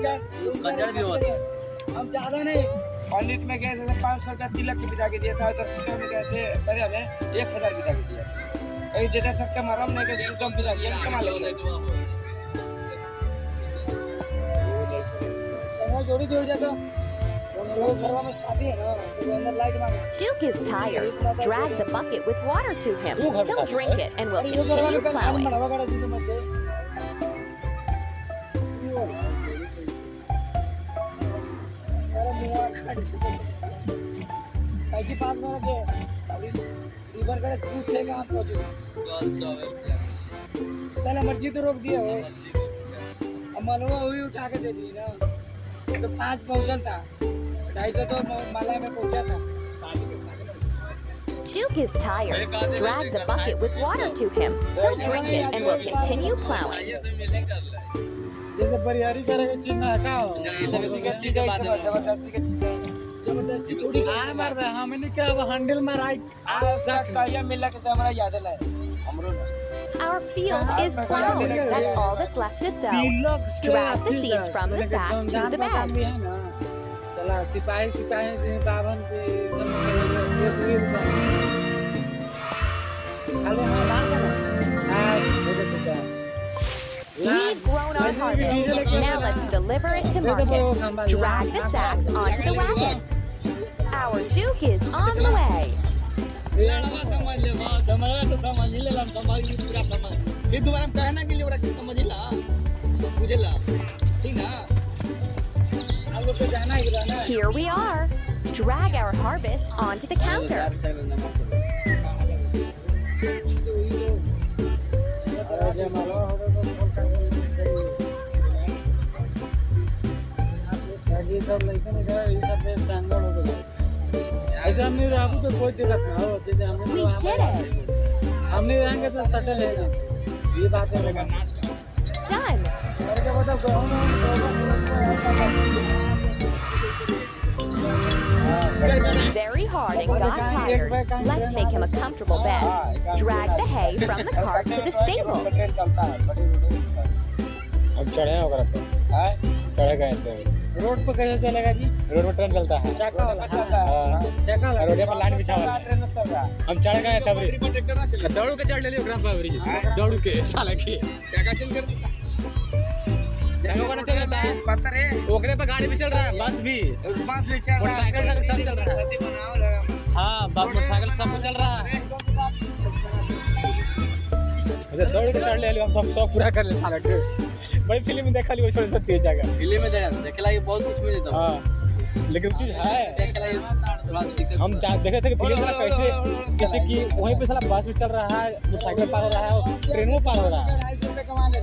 कंजर भी होते हैं। हम ज्यादा नहीं पंडित में गए थे 500 रुपया तिलक की बिता के दिया था, तो पिता में गए थे सर हमें 1000 बिता के दिया। अरे जेठा सबका मरम नहीं कर कम बिता दिया कमा लगे जोड़ी जोड़ जाता Duke is tired. Drag the bucket with water to him. He'll drink it and will continue plowing. कैसी बात कर रखे अभी रिवर का पूछ लेगा आप पहुंचे पहले मर्जी तो रोक दिया हो अब मलवा हुई उठा के दे दी ना तो 5 पहुंचल था 250 तो माला में पहुंचा था। Duke is tired. Drag the bucket with water to him. He'll drink it and will continue plowing. जैसे परियारी करेगा चिन्ह हटा हो जबरदस्ती के थोड़ी मार दे हमने क्या हैंडल माराई काया मिला के हमरा याद है हमरो Our field is plowed. That's all that's left to sow. Drag the seeds from the sack to the beds. चला सिपाही बावन के हेलो हां मार देना We've grown our harvest. Now let's deliver it to market. Drag the sacks onto the wagon. Our Duke is on the way. Here we are. Drag our harvest onto the counter. ऐसा हमने राबू तो कोई दिक्कत ना हो जैसे We did it. हमने रहेंगे तो सटल है ये बात है Done. Very hard and got tired. Let's make him a comfortable bed. Drag the hay from the cart to the stable. अब चढ़े हैं वगैरह पे चढ़े गए थे रोड पर कैसे चलेगा जी? रोड में ट्रेन चलता है चक्का वाला रोड पर लाइन बिछा हुआ है हम चढ़ गए थे दौड़ के चढ़ ले दौड़ के साला की चका चल कर चक्का वाला चल जाता है पत्थर है ओकरे पे गाड़ी भी चल रहा है बस भी मोटरसाइकिल सब चल रहा है हाँ मोटरसाइकिल सब चल रहा है दौड़ के चढ़ ले हम सब शौक पूरा कर ले साला के बड़ी फिल्म में देखा ली वो छोड़ सकती है जगह फिल्म में देखला ये बहुत कुछ मिल जाता हाँ लेकिन चीज है देखला ये हम देखे थे कि फिल्म में कैसे जैसे कि वहीं पे साला बस भी चल रहा है मोटरसाइकिल पार हो रहा है ट्रेन में पार हो रहा है 250 रुपए कमा ले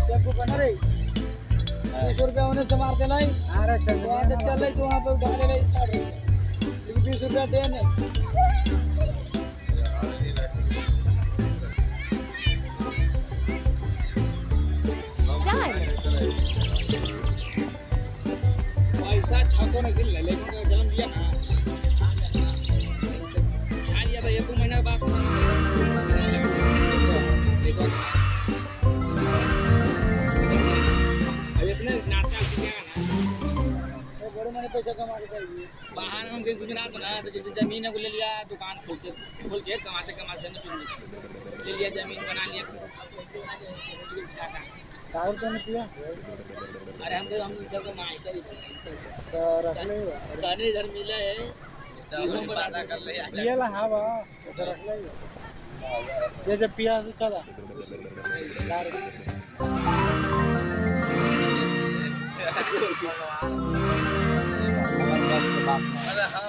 टेम्पो बना रही 20 रुपए होने से मारते नहीं वहाँ से चल रही तो वहाँ पे उठा ले रही 20 रुपया देने पैसा छाको नहीं ले लेकिन जन्म दिया ना खा लिया था 1 महीना बाद देखो अब इतने नाचा किया ना बड़े मैंने पैसा कमा के चाहिए बाहर हम कहीं गुजरात बना तो जैसे जमीन को ले लिया दुकान खोल के कमाते से ले लिया जमीन बना लिया कागज तो नहीं किया अरे हम सबको माइचा ही तो रख ले गाने इधर मिला है सब पता कर ले ये ला हाँ बा तो रख ले ये जब पिया से चला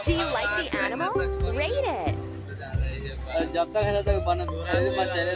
Do you like the animal? Rate it. जब तक है तब तक बना चले